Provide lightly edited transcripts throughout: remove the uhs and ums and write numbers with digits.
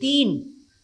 3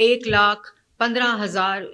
1,15,000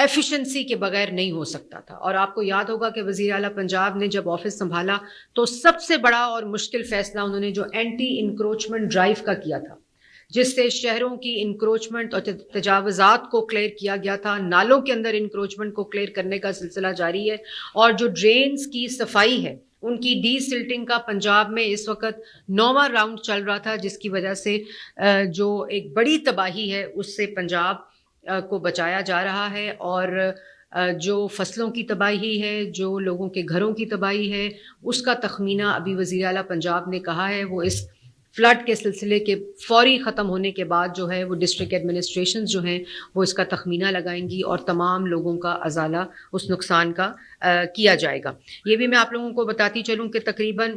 efficiency کے بغیر نہیں ہو سکتا تھا. اور آپ کو یاد ہوگا کہ وزیر اعلیٰ پنجاب نے جب آفس سنبھالا تو سب سے بڑا اور مشکل فیصلہ انہوں نے جو اینٹی انکروچمنٹ ڈرائیو کا کیا تھا، جس سے شہروں کی انکروچمنٹ اور تجاوزات کو کلیئر کیا گیا تھا. نالوں کے اندر انکروچمنٹ کو کلیئر کرنے کا سلسلہ جاری ہے، اور جو ڈرینز کی صفائی ہے ان کی ڈی سلٹنگ کا پنجاب میں اس وقت 9واں راؤنڈ چل رہا تھا، جس کی وجہ سے جو ایک بڑی تباہی ہے اس سے پنجاب کو بچایا جا رہا ہے. اور جو فصلوں کی تباہی ہے، جو لوگوں کے گھروں کی تباہی ہے، اس کا تخمینہ ابھی وزیر اعلیٰ پنجاب نے کہا ہے وہ اس فلڈ کے سلسلے کے فوری ختم ہونے کے بعد جو ہے وہ ڈسٹرکٹ ایڈمنسٹریشنز جو ہیں وہ اس کا تخمینہ لگائیں گی اور تمام لوگوں کا ازالہ اس نقصان کا کیا جائے گا. یہ بھی میں آپ لوگوں کو بتاتی چلوں کہ تقریباً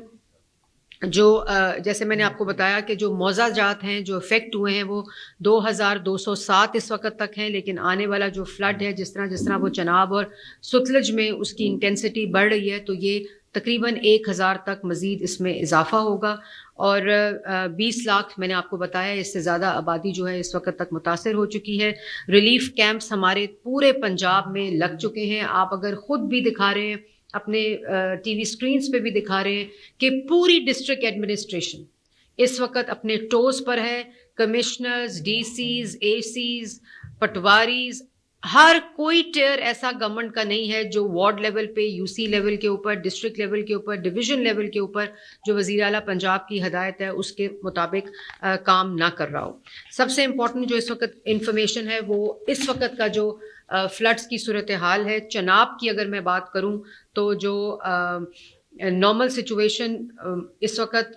جو جیسے میں نے آپ کو بتایا کہ جو موضع جات ہیں جو افیکٹ ہوئے ہیں وہ 2207 اس وقت تک ہیں، لیکن آنے والا جو فلڈ ہے جس طرح وہ چناب اور ستلج میں اس کی انٹینسٹی بڑھ رہی ہے تو یہ تقریباً 1000 تک مزید اس میں اضافہ ہوگا. اور 20 لاکھ میں نے آپ کو بتایا اس سے زیادہ آبادی جو ہے اس وقت تک متاثر ہو چکی ہے. ریلیف کیمپس ہمارے پورے پنجاب میں لگ چکے ہیں. آپ اگر خود بھی دکھا رہے ہیں، اپنے ٹی وی سکرینز پہ بھی دکھا رہے ہیں کہ پوری ڈسٹرکٹ ایڈمنسٹریشن اس وقت اپنے ٹوز پر ہے. کمشنرز، ڈی سیز، اے سیز، پٹواریز، ہر کوئی ٹیئر ایسا گورنمنٹ کا نہیں ہے جو وارڈ لیول پہ، یو سی لیول کے اوپر، ڈسٹرکٹ لیول کے اوپر، ڈویژن لیول کے اوپر جو وزیر اعلیٰ پنجاب کی ہدایت ہے اس کے مطابق کام نہ کر رہا ہو. سب سے امپورٹنٹ جو اس وقت انفارمیشن ہے وہ اس وقت کا جو فلڈز کی صورتحال ہے. چناب کی اگر میں بات کروں تو جو نارمل سچویشن اس وقت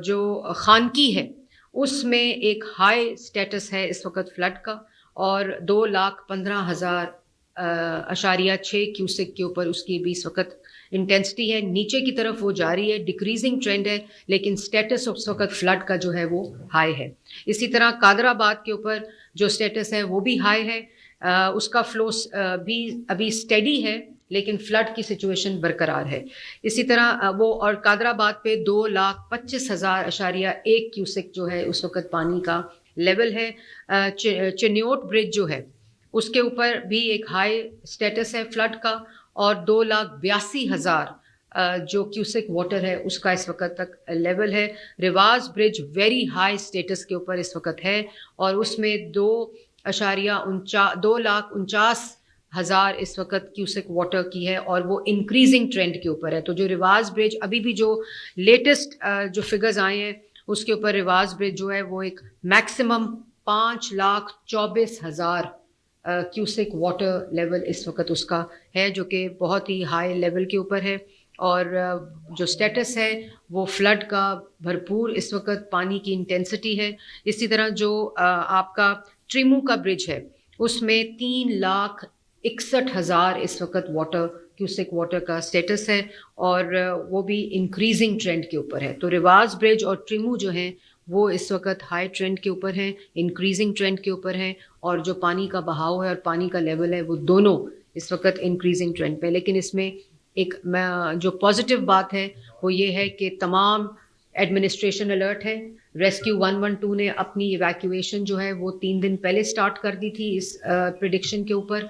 جو خانکی ہے اس میں ایک ہائی سٹیٹس ہے اس وقت فلڈ کا، اور 2,15,000.6 کیوسک کے اوپر اس کی بھی اس وقت انٹینسٹی ہے. نیچے کی طرف وہ جاری ہے، ڈیکریزنگ ٹرینڈ ہے، لیکن سٹیٹس اس وقت فلڈ کا جو ہے وہ ہائی ہے. اسی طرح قادر آباد کے اوپر جو سٹیٹس ہے وہ بھی ہائی ہے، اس کا فلو بھی ابھی اسٹیڈی ہے لیکن فلڈ کی سچویشن برقرار ہے. اسی طرح وہ اور قادر آباد پہ 2,25,000.1 کیوسک جو ہے اس وقت پانی کا لیول ہے. چنیوٹ برج جو ہے اس کے اوپر بھی ایک ہائی سٹیٹس ہے فلڈ کا، اور 2,82,000 جو کیوسک واٹر ہے اس کا اس وقت تک لیول ہے. رواز برج ویری ہائی سٹیٹس کے اوپر اس وقت ہے، اور اس میں 2,49,000 اس وقت کیوسک واٹر کی ہے، اور وہ انکریزنگ ٹرینڈ کے اوپر ہے. تو جو رواز برج ابھی بھی جو لیٹسٹ جو فگرز آئے ہیں اس کے اوپر رواز برج جو ہے وہ ایک میکسیمم 5,24,000 کیوسک واٹر لیول اس وقت اس کا ہے، جو کہ بہت ہی ہائی لیول کے اوپر ہے. اور جو سٹیٹس ہے وہ فلڈ کا بھرپور اس وقت پانی کی انٹینسٹی ہے. اسی طرح جو آپ کا ٹریمو کا برج ہے اس میں 3,61,000 اس وقت کیوسک واٹر کا سٹیٹس ہے، اور وہ بھی انکریزنگ ٹرینڈ کے اوپر ہے. تو رواز برج اور ٹریمو جو ہیں وہ اس وقت ہائی ٹرینڈ کے اوپر ہیں، انکریزنگ ٹرینڈ کے اوپر ہیں، اور جو پانی کا بہاؤ ہے اور پانی کا لیول ہے وہ دونوں اس وقت انکریزنگ ٹرینڈ پہ. لیکن اس میں ایک جو پازیٹیو بات ہے وہ یہ ہے کہ تمام ایڈمنسٹریشن الرٹ ہے. ریسکیو 112 نے اپنی ایویکویشن جو ہے وہ 3 دن پہلے سٹارٹ کر دی تھی اس پریڈکشن کے اوپر.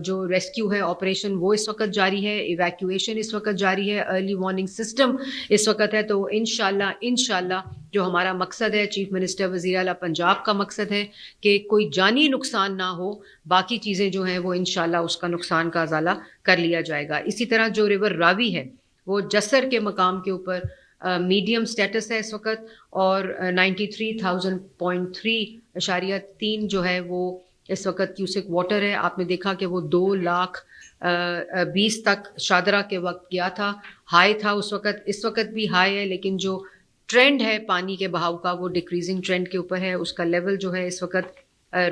جو ریسکیو ہے آپریشن وہ اس وقت جاری ہے، ایویکویشن اس وقت جاری ہے، ارلی وارننگ سسٹم اس وقت ہے. تو انشاءاللہ جو ہمارا مقصد ہے، چیف منسٹر وزیر اعلیٰ پنجاب کا مقصد ہے کہ کوئی جانی نقصان نہ ہو، باقی چیزیں جو ہیں وہ انشاءاللہ اس کا نقصان کا ازالہ کر لیا جائے گا. اسی طرح جو ریور راوی ہے وہ جسر کے مقام کے اوپر میڈیم سٹیٹس ہے اس وقت، اور 93,000.3 جو ہے وہ اس وقت کیوسک واٹر ہے. آپ نے دیکھا کہ وہ 2,20,000 تک شادرہ کے وقت گیا تھا، ہائی تھا اس وقت بھی ہائی ہے، لیکن جو ٹرینڈ ہے پانی کے بہاؤ کا وہ ڈیکریزنگ ٹرینڈ کے اوپر ہے. اس کا لیول جو ہے اس وقت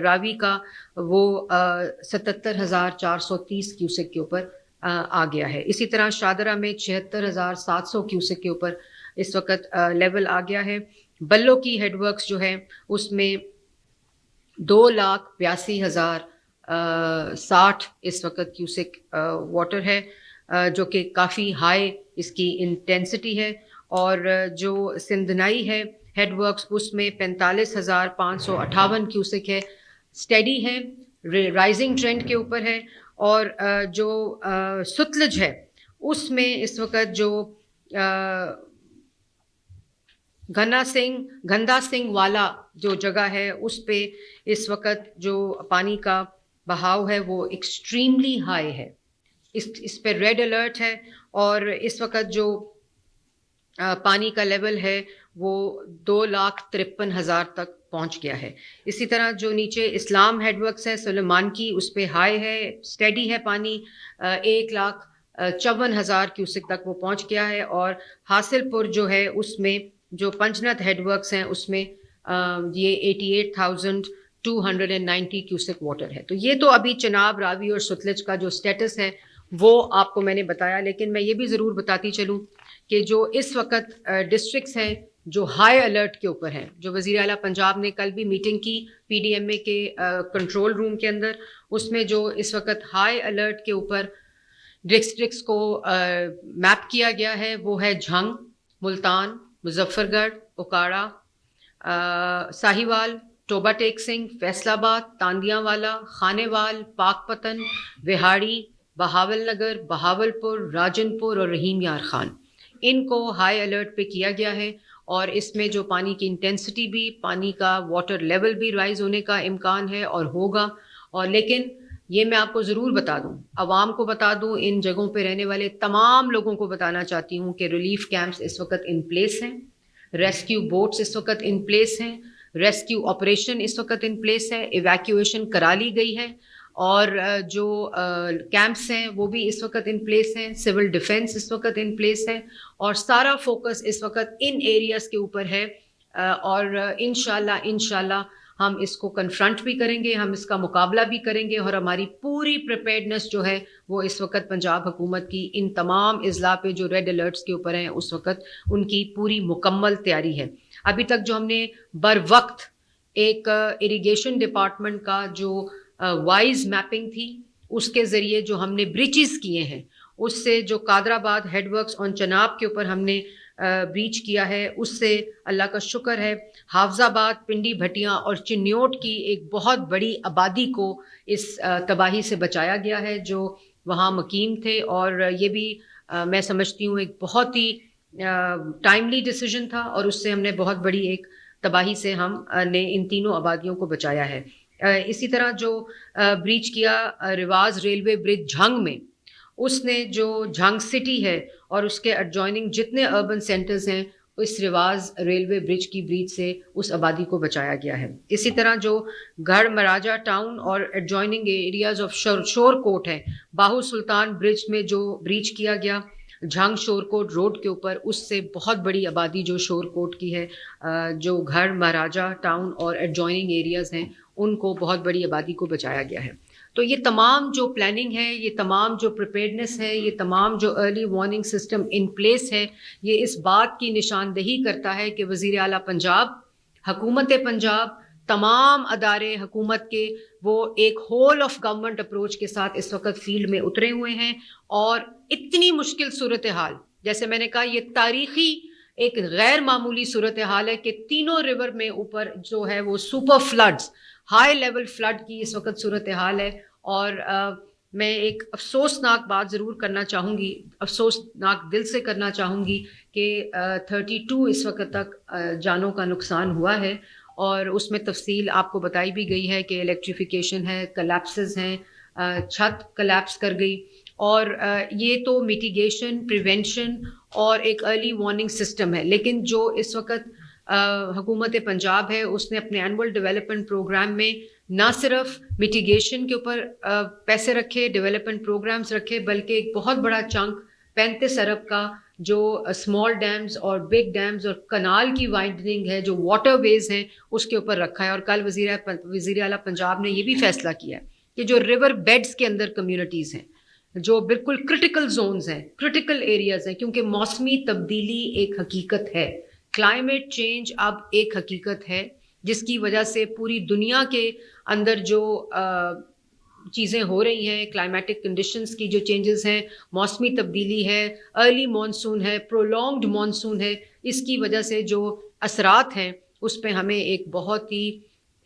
راوی کا وہ 77,430 کیوسک کے اوپر آ گیا ہے. اسی طرح شادرہ میں 76,700 کیوسک کے اوپر اس وقت لیول آ گیا ہے. بلو کی ہیڈ ورکس جو ہے اس میں 2,82,060 اس وقت کیوسک واٹر ہے، جو کہ کافی ہائی اس کی انٹینسٹی ہے. اور جو سندھنائی ہے ہیڈ ورکس اس میں 45,558 کیوسک ہے، اسٹیڈی ہے. رائزنگ ٹرینڈ کے اوپر ہے، اور جو ستلج ہے اس میں اس وقت جو گندا سنگھ والا جو جگہ ہے اس پہ اس وقت جو پانی کا بہاؤ ہے وہ ایکسٹریملی ہائی ہے، اس پہ ریڈ الرٹ ہے، اور اس وقت جو پانی کا لیول ہے وہ 2,53,000 تک پہنچ گیا ہے۔ اسی طرح جو نیچے اسلام ہیڈ ورکس ہے سلیمان کی، اس پہ ہائی ہے، اسٹیڈی ہے پانی، 1,54,000 کیوسک تک وہ پہنچ گیا ہے، اور حاصل پور جو ہے اس میں جو پنجنت ہیڈ ورکس ہیں اس میں یہ 88,290 کیوسک واٹر ہے۔ تو یہ تو ابھی چناب، راوی اور ستلج کا جو سٹیٹس ہے وہ آپ کو میں نے بتایا، لیکن میں یہ بھی ضرور بتاتی چلوں کہ جو اس وقت ڈسٹرکٹس ہیں جو ہائی الرٹ کے اوپر ہیں، جو وزیر اعلیٰ پنجاب نے کل بھی میٹنگ کی پی ڈی ایم اے کے کنٹرول روم کے اندر، اس میں جو اس وقت ہائی الرٹ کے اوپر ڈسٹرکٹس کو میپ کیا گیا ہے وہ ہے جھنگ، ملتان، مظفر گڑھ، اوکاڑا، ساہیوال، ٹوبا ٹیک سنگھ، فیصل آباد، تاندیاں والا، خانے وال، پاک پتن، وہاڑی، بہاول نگر، بہاول پور، راجن پور اور رحیم یار خان، ان کو ہائی الرٹ پہ کیا گیا ہے، اور اس میں جو پانی کی انٹینسٹی بھی، پانی کا واٹر لیول بھی رائز ہونے کا امکان ہے اور ہوگا۔ اور لیکن یہ میں آپ کو ضرور بتا دوں، عوام کو بتا دوں، ان جگہوں پہ رہنے والے تمام لوگوں کو بتانا چاہتی ہوں کہ ریلیف کیمپس اس وقت ان پلیس ہیں، ریسکیو بوٹس اس وقت ان پلیس ہیں، ریسکیو آپریشن اس وقت ان پلیس ہے، ایویکیویشن کرا لی گئی ہے، اور جو کیمپس ہیں وہ بھی اس وقت ان پلیس ہیں، سول ڈیفنس اس وقت ان پلیس ہے، اور سارا فوکس اس وقت ان ایریاز کے اوپر ہے، اور انشاءاللہ ہم اس کو کنفرنٹ بھی کریں گے، ہم اس کا مقابلہ بھی کریں گے، اور ہماری پوری پریپیئرڈنس جو ہے وہ اس وقت پنجاب حکومت کی ان تمام اضلاع پہ جو ریڈ الرٹس کے اوپر ہیں اس وقت ان کی پوری مکمل تیاری ہے۔ ابھی تک جو ہم نے بر وقت ایک اریگیشن ڈپارٹمنٹ کا جو وائز میپنگ تھی اس کے ذریعے جو ہم نے بریچز کیے ہیں، اس سے جو قادر آباد ہیڈ ورکس آن چناب کے اوپر ہم نے بریچ کیا ہے، اس سے اللہ کا شکر ہے حافظ آباد، پنڈی بھٹیاں اور چنیوٹ کی ایک بہت بڑی آبادی کو اس تباہی سے بچایا گیا ہے جو وہاں مقیم تھے، اور یہ بھی میں سمجھتی ہوں ایک بہت ہی ٹائملی ڈیسیجن تھا، اور اس سے ہم نے بہت بڑی ایک تباہی سے ہم نے ان تینوں آبادیوں کو بچایا ہے۔ اسی طرح جو بریچ کیا رواز ریلوے برج جھنگ میں، اس نے جو جھنگ سٹی ہے اور اس کے ایڈجوائننگ جتنے اربن سینٹرز ہیں اس رواز ریلوے برج کی بریچ سے اس آبادی کو بچایا گیا ہے۔ اسی طرح جو گڑھ مراجہ ٹاؤن اور ایڈجوائننگ ایریاز آف شور کوٹ ہے، باہو سلطان برج میں جو بریچ کیا گیا جھنگ شور کوٹ روڈ کے اوپر، اس سے بہت بڑی آبادی جو شور کوٹ کی ہے، جو گھر مہاراجہ ٹاؤن اور ایڈجوائننگ ایریاز ہیں ان کو بہت بڑی آبادی کو بچایا گیا ہے۔ تو یہ تمام جو پلاننگ ہے، یہ تمام جو پریپیئرڈنس ہے، یہ تمام جو early warning system in place ہے، یہ اس بات کی نشاندہی کرتا ہے کہ وزیر اعلیٰ پنجاب، حکومت پنجاب، تمام ادارے حکومت کے وہ ایک ہول آف گورنمنٹ اپروچ کے ساتھ اس وقت فیلڈ میں اترے ہوئے ہیں، اور اتنی مشکل صورتحال، جیسے میں نے کہا یہ تاریخی ایک غیر معمولی صورتحال ہے کہ تینوں ریور میں اوپر جو ہے وہ super floods, high level flood کی اس وقت صورتحال ہے، اور میں ایک افسوسناک بات ضرور کرنا چاہوں گی، افسوسناک دل سے کرنا چاہوں گی کہ 32 اس وقت تک جانوں کا نقصان ہوا ہے، اور اس میں تفصیل آپ کو بتائی بھی گئی ہے کہ الیکٹریفیکیشن ہے، کلیپسز ہیں، چھت کلیپس کر گئی، اور یہ تو میٹیگیشن، پریونشن اور ایک ارلی وارننگ سسٹم ہے۔ لیکن جو اس وقت حکومت پنجاب ہے اس نے اپنے اینول ڈیولپمنٹ پروگرام میں نہ صرف میٹیگیشن کے اوپر پیسے رکھے، ڈیولپمنٹ پروگرامز رکھے، بلکہ ایک بہت بڑا چنک 35 ارب کا جو اسمال ڈیمز اور بگ ڈیمز اور کنال کی وائڈننگ ہے، جو واٹر ویز ہیں، اس کے اوپر رکھا ہے۔ اور کل وزیر اعلیٰ پنجاب نے یہ بھی فیصلہ کیا ہے کہ جو ریور بیڈز کے اندر کمیونٹیز ہیں، جو بالکل کرٹیکل زونز ہیں، کرٹیکل ایریاز ہیں، کیونکہ موسمی تبدیلی ایک حقیقت ہے، کلائمیٹ چینج اب ایک حقیقت ہے، جس کی وجہ سے پوری دنیا کے اندر جو چیزیں ہو رہی ہیں، کلائمیٹک کنڈیشنز کی جو چینجز ہیں، موسمی تبدیلی ہے، ارلی مانسون ہے، پرولونگڈ مانسون ہے، اس کی وجہ سے جو اثرات ہیں اس پہ ہمیں ایک بہت ہی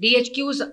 DHQs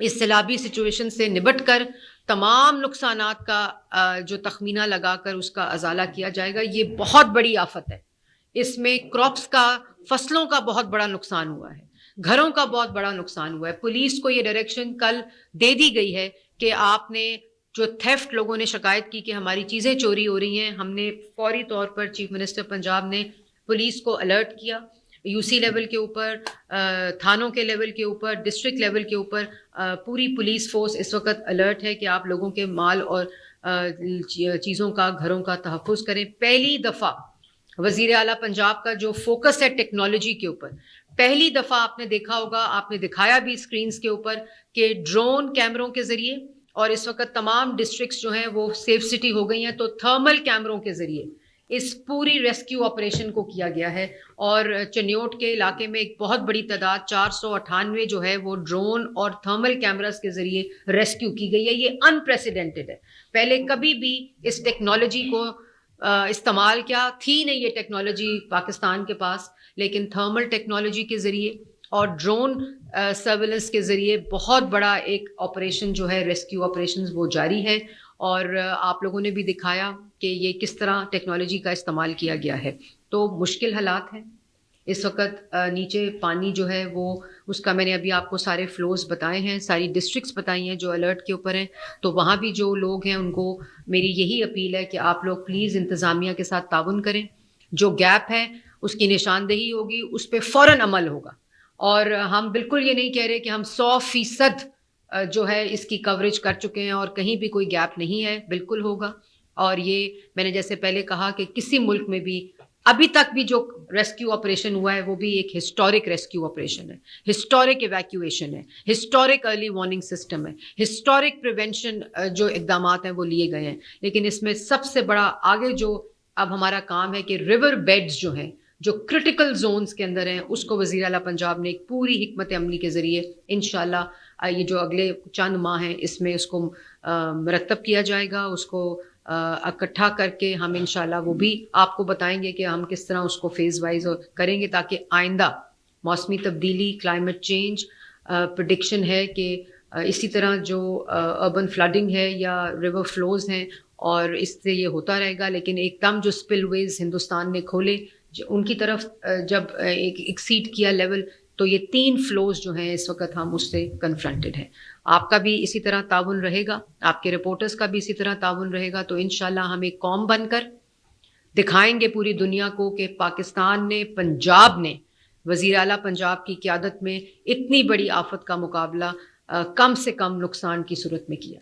اس سیلابی سچویشن سے نبٹ کر تمام نقصانات کا جو تخمینہ لگا کر اس کا ازالہ کیا جائے گا. یہ بہت بڑی آفت ہے. اس میں کراپس کا، فصلوں کا بہت بڑا نقصان ہوا ہے، گھروں کا بہت بڑا نقصان ہوا ہے. پولیس کو یہ ڈائریکشن کل دے دی گئی ہے کہ آپ نے جو تھیفٹ، لوگوں نے شکایت کی کہ ہماری چیزیں چوری ہو رہی ہیں، ہم نے فوری طور پر چیف منسٹر پنجاب نے پولیس کو الرٹ کیا. یو سی لیول کے اوپر، تھانوں کے لیول کے اوپر، ڈسٹرکٹ لیول کے اوپر پوری پولیس فورس اس وقت الرٹ ہے کہ آپ لوگوں کے مال اور چیزوں کا، گھروں کا تحفظ کریں. پہلی دفعہ وزیر اعلیٰ پنجاب کا جو فوکس ہے ٹیکنالوجی کے اوپر، پہلی دفعہ آپ نے دیکھا ہوگا، آپ نے دکھایا بھی اسکرینز کے اوپر، کہ ڈرون کیمروں کے ذریعے، اور اس وقت تمام ڈسٹرکٹس جو ہیں وہ سیف سٹی ہو گئی ہیں، تو تھرمل کیمروں کے ذریعے اس پوری ریسکیو آپریشن کو کیا گیا ہے. اور چنیوٹ کے علاقے میں ایک بہت بڑی تعداد 498 جو ہے وہ ڈرون اور تھرمل کیمراز کے ذریعے ریسکیو کی گئی ہے. یہ انپریسیڈنٹڈ ہے. پہلے کبھی بھی اس ٹیکنالوجی کو استعمال کیا تھی نہیں یہ ٹیکنالوجی پاکستان کے پاس، لیکن تھرمل ٹیکنالوجی کے ذریعے اور ڈرون سرویلنس کے ذریعے بہت بڑا ایک آپریشن جو ہے، ریسکیو آپریشنز، وہ جاری ہے. اور آپ لوگوں نے بھی دکھایا کہ یہ کس طرح ٹیکنالوجی کا استعمال کیا گیا ہے. تو مشکل حالات ہیں اس وقت. نیچے پانی جو ہے وہ، اس کا میں نے ابھی آپ کو سارے فلوز بتائے ہیں، ساری ڈسٹرکٹس بتائی ہیں جو الرٹ کے اوپر ہیں. تو وہاں بھی جو لوگ ہیں ان کو میری یہی اپیل ہے کہ آپ لوگ پلیز انتظامیہ کے ساتھ تعاون کریں. جو گیپ ہے اس کی نشاندہی ہوگی، اس پہ فوراً عمل ہوگا. اور ہم بالکل یہ نہیں کہہ رہے کہ ہم 100% جو ہے اس کی کوریج کر چکے ہیں اور کہیں بھی کوئی گیپ نہیں ہے، بالکل ہوگا. اور یہ میں نے جیسے پہلے کہا کہ کسی ملک میں بھی ابھی تک بھی جو ریسکیو آپریشن ہوا ہے وہ بھی ایک ہسٹورک ریسکیو آپریشن ہے، ہسٹورک ایویکویشن ہے، ہسٹورک ارلی وارننگ سسٹم ہے، ہسٹورک پریونشن جو اقدامات ہیں وہ لیے گئے ہیں. لیکن اس میں سب سے بڑا آگے جو اب ہمارا کام ہے کہ ریور بیڈز جو ہیں، جو کرٹیکل زونز کے اندر ہیں، اس کو وزیر اعلیٰ پنجاب نے ایک پوری حکمت عملی کے ذریعے انشاءاللہ یہ جو اگلے چند ماہ ہیں اس میں اس کو مرتب کیا جائے گا. اس کو اکٹھا کر کے ہم انشاءاللہ وہ بھی آپ کو بتائیں گے کہ ہم کس طرح اس کو فیز وائز کریں گے، تاکہ آئندہ موسمی تبدیلی، کلائمیٹ چینج پریڈکشن ہے کہ اسی طرح جو اربن فلڈنگ ہے یا ریور فلوز ہیں، اور اس سے یہ ہوتا رہے گا. لیکن ایک دم جو سپل ویز ہندوستان نے کھولے، ان کی طرف جب ایکسیڈ کیا لیول، تو یہ 3 فلوز جو ہیں اس وقت ہم اس سے کنفرنٹڈ ہیں. آپ کا بھی اسی طرح تعاون رہے گا، آپ کے رپورٹرز کا بھی اسی طرح تعاون رہے گا. تو انشاءاللہ ہم ایک قوم بن کر دکھائیں گے پوری دنیا کو کہ پاکستان نے، پنجاب نے، وزیر اعلیٰ پنجاب کی قیادت میں اتنی بڑی آفت کا مقابلہ کم سے کم نقصان کی صورت میں کیا.